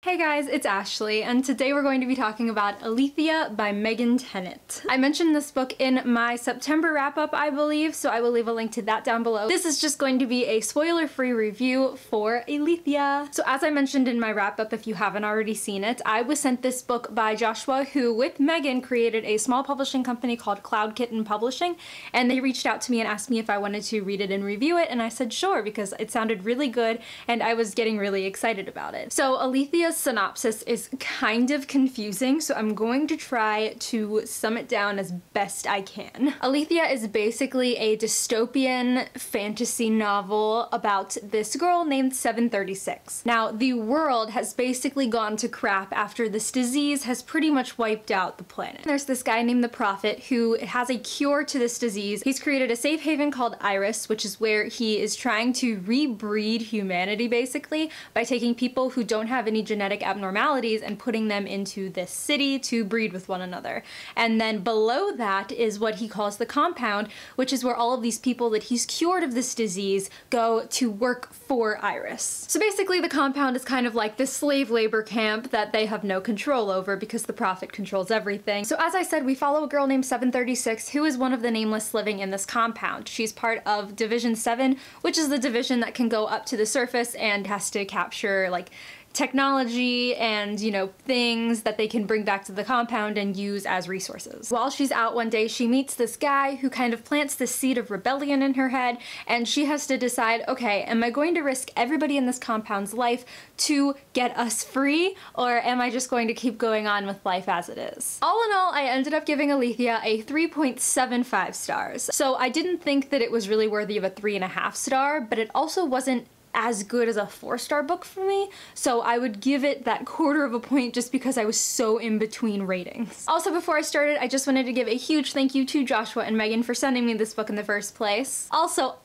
Hey guys, it's Ashley, and today we're going to be talking about Aletheia by Megan Tennant. I mentioned this book in my September wrap-up, I believe, so I will leave a link to that down below. This is just going to be a spoiler-free review for Aletheia. So as I mentioned in my wrap-up, if you haven't already seen it, I was sent this book by Joshua, who, with Megan, created a small publishing company called Cloud Kitten Publishing, and they reached out to me and asked me if I wanted to read it and review it, and I said sure, because it sounded really good, and I was getting really excited about it. So Aletheia's synopsis is kind of confusing, so I'm going to try to sum it down as best I can. Aletheia is basically a dystopian fantasy novel about this girl named 736. Now, the world has basically gone to crap after this disease has pretty much wiped out the planet. There's this guy named the Prophet who has a cure to this disease. He's created a safe haven called Iris, which is where he is trying to rebreed humanity, basically, by taking people who don't have any genetic abnormalities and putting them into this city to breed with one another. And then below that is what he calls the compound, which is where all of these people that he's cured of this disease go to work for Iris. So basically the compound is kind of like this slave labor camp that they have no control over because the Prophet controls everything. So as I said, we follow a girl named 736 who is one of the nameless living in this compound. She's part of Division 7, which is the division that can go up to the surface and has to capture like technology and, you know, things that they can bring back to the compound and use as resources. While she's out one day, she meets this guy who kind of plants this seed of rebellion in her head, and she has to decide, okay, am I going to risk everybody in this compound's life to get us free, or am I just going to keep going on with life as it is? All in all, I ended up giving Aletheia a 3.75 stars. So I didn't think that it was really worthy of a 3.5 star, but it also wasn't as good as a 4-star book for me, so I would give it that 1/4 of a point just because I was so in between ratings. Also, before I started, I just wanted to give a huge thank you to Joshua and Megan for sending me this book in the first place. Also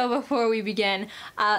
before we begin,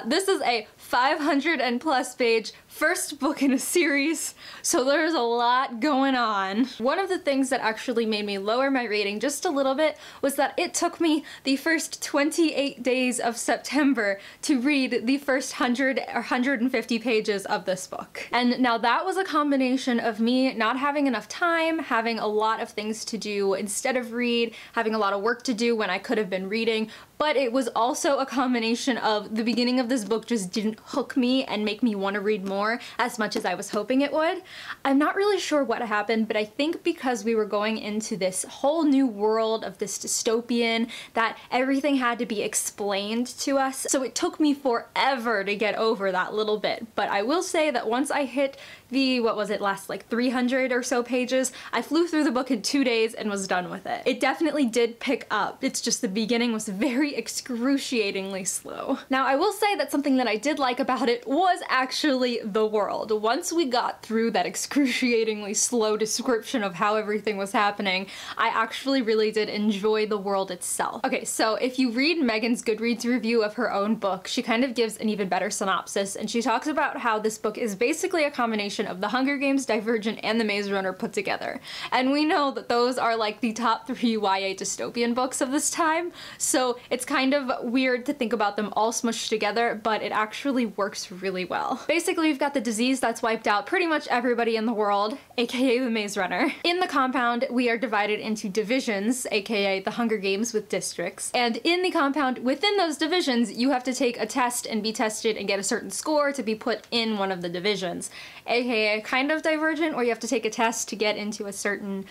this is a 500+ page first book in a series, so there's a lot going on. One of the things that actually made me lower my rating just a little bit was that it took me the first 28 days of September to read the first 100 or 150 pages of this book. And now that was a combination of me not having enough time, having a lot of things to do instead of read, having a lot of work to do when I could have been reading, but it was also a combination of the beginning of this book just didn't hook me and make me want to read more as much as I was hoping it would. I'm not really sure what happened, but I think because we were going into this whole new world of this dystopian, that everything had to be explained to us, so it took me forever to get over that little bit. But I will say that once I hit the, what was it, last like 300 or so pages, I flew through the book in 2 days and was done with it. It definitely did pick up. It's just the beginning was very excruciatingly slow. Now, I will say that something that I did like about it was actually the world. Once we got through that excruciatingly slow description of how everything was happening, I actually really did enjoy the world itself. Okay, so if you read Megan's Goodreads review of her own book, she kind of gives an even better synopsis, and she talks about how this book is basically a combination of the Hunger Games, Divergent, and the Maze Runner put together. And we know that those are like the top 3 YA dystopian books of this time, so it's kind of weird to think about them all smushed together, but it actually works really well. Basically, we've got the disease that's wiped out pretty much everybody in the world, aka the Maze Runner. In the compound, we are divided into divisions, aka the Hunger Games with districts, and in the compound, within those divisions, you have to take a test and be tested and get a certain score to be put in one of the divisions, aka kind of Divergent, where you have to take a test to get into a certain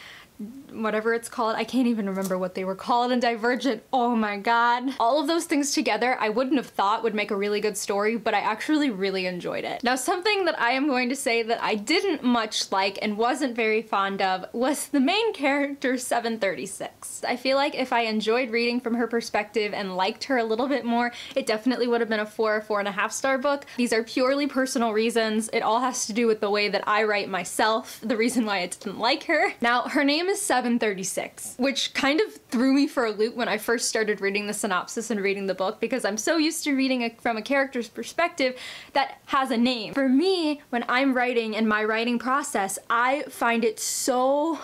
whatever it's called. I can't even remember what they were called in Divergent. Oh my god. All of those things together I wouldn't have thought would make a really good story, but I actually really enjoyed it. Now, something that I am going to say that I didn't much like and wasn't very fond of was the main character 736. I feel like if I enjoyed reading from her perspective and liked her a little bit more, it definitely would have been a 4 or 4.5 star book. These are purely personal reasons. It all has to do with the way that I write myself, the reason why I didn't like her. Now, her name name is 736, which kind of threw me for a loop when I first started reading the synopsis and reading the book, because I'm so used to reading it from a character's perspective that has a name. For me, when I'm writing in my writing process, I find it so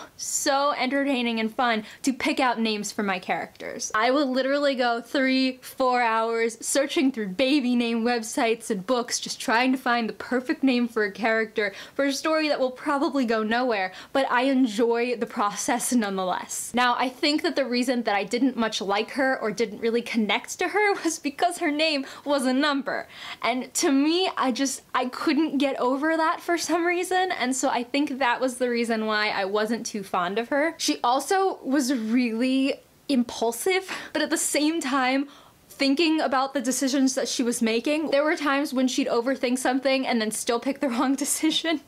entertaining and fun to pick out names for my characters. I will literally go 3-4 hours searching through baby name websites and books, just trying to find the perfect name for a character for a story that will probably go nowhere, but I enjoy the process nonetheless. Now, I think that the reason that I didn't much like her or didn't really connect to her was because her name was a number. And to me, I couldn't get over that for some reason, and so I think that was the reason why I wasn't too fond of her. She also was really impulsive, but at the same time, thinking about the decisions that she was making, there were times when she'd overthink something and then still pick the wrong decision.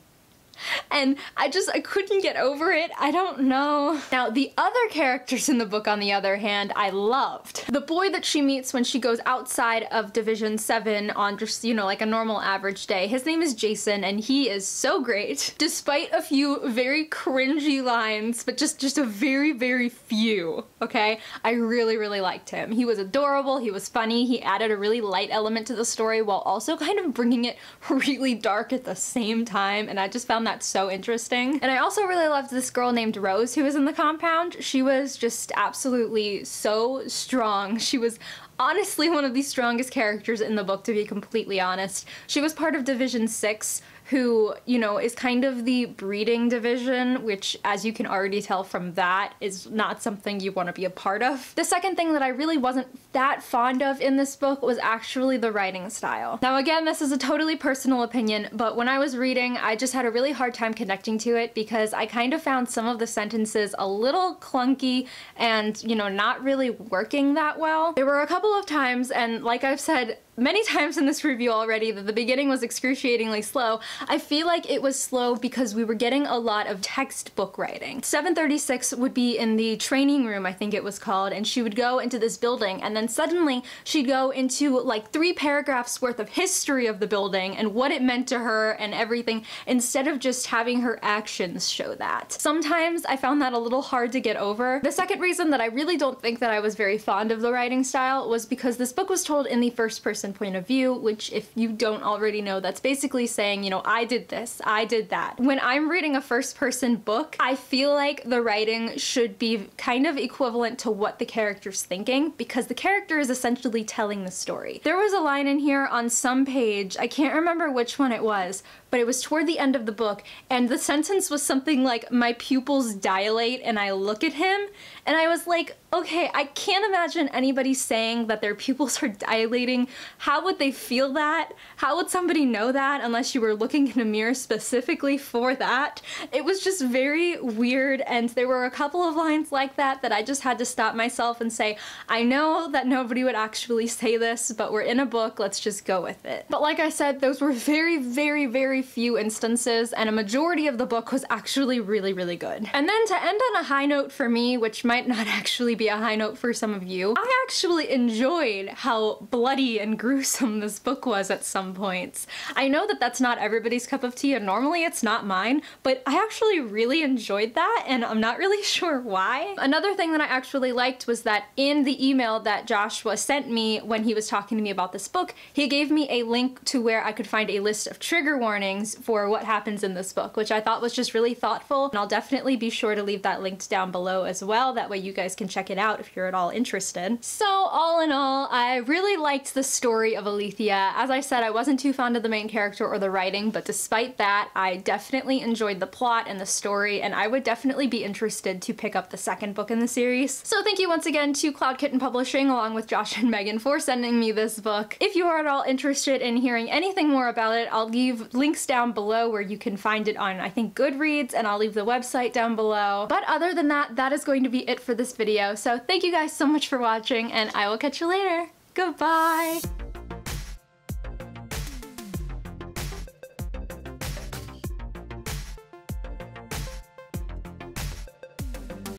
And I couldn't get over it. I don't know. Now, the other characters in the book, on the other hand, I loved. The boy that she meets when she goes outside of Division 7 on just, you know, like a normal average day, his name is Jason, and he is so great. Despite a few very cringy lines, but just a very few, okay? I really liked him. He was adorable, he was funny, he added a really light element to the story while also kind of bringing it really dark at the same time, and I just found that so interesting. And I also really loved this girl named Rose who was in the compound. She was just absolutely so strong. She was honestly one of the strongest characters in the book, to be completely honest. She was part of Division 6, who, you know, is kind of the breeding division, which, as you can already tell from that, is not something you want to be a part of. The second thing that I really wasn't that fond of in this book was actually the writing style. Now again, this is a totally personal opinion, but when I was reading, I just had a really hard time connecting to it because I kind of found some of the sentences a little clunky and, you know, not really working that well. There were a couple of times, and like I've said many times in this review already, that the beginning was excruciatingly slow. I feel like it was slow because we were getting a lot of textbook writing. 736 would be in the training room, I think it was called, and she would go into this building, and then suddenly she'd go into like 3 paragraphs worth of history of the building and what it meant to her and everything, instead of just having her actions show that. Sometimes I found that a little hard to get over. The second reason that I really don't think that I was very fond of the writing style was because this book was told in the first person point of view, which, if you don't already know, that's basically saying, you know, I did this, I did that. When I'm reading a first person book, I feel like the writing should be kind of equivalent to what the character's thinking, because the character is essentially telling the story. There was a line in here on some page, I can't remember which one it was, but it was toward the end of the book, and the sentence was something like, my pupils dilate and I look at him, and I was like, okay, I can't imagine anybody saying that their pupils are dilating. How would they feel that? How would somebody know that unless you were looking in a mirror specifically for that? It was just very weird, and there were a couple of lines like that I just had to stop myself and say, I know that nobody would actually say this, but we're in a book, let's just go with it. But like I said, those were very few instances, and a majority of the book was actually really good. And then to end on a high note for me, which might not actually be a high note for some of you, I actually enjoyed how bloody and gruesome this book was at some points. I know that that's not everybody's cup of tea, and normally it's not mine, but I actually really enjoyed that, and I'm not really sure why. Another thing that I actually liked was that in the email that Joshua sent me when he was talking to me about this book, he gave me a link to where I could find a list of trigger warnings for what happens in this book, which I thought was just really thoughtful, and I'll definitely be sure to leave that linked down below as well. That way you guys can check it out if you're at all interested. So all in all, I really liked the story of Aletheia. As I said, I wasn't too fond of the main character or the writing, but despite that, I definitely enjoyed the plot and the story, and I would definitely be interested to pick up the second book in the series. So thank you once again to Cloud Kitten Publishing, along with Josh and Megan, for sending me this book. If you are at all interested in hearing anything more about it, I'll leave links down below where you can find it on, I think, Goodreads, and I'll leave the website down below. But other than that, that is going to be it for this video. So thank you guys so much for watching, and I will catch you later. Goodbye!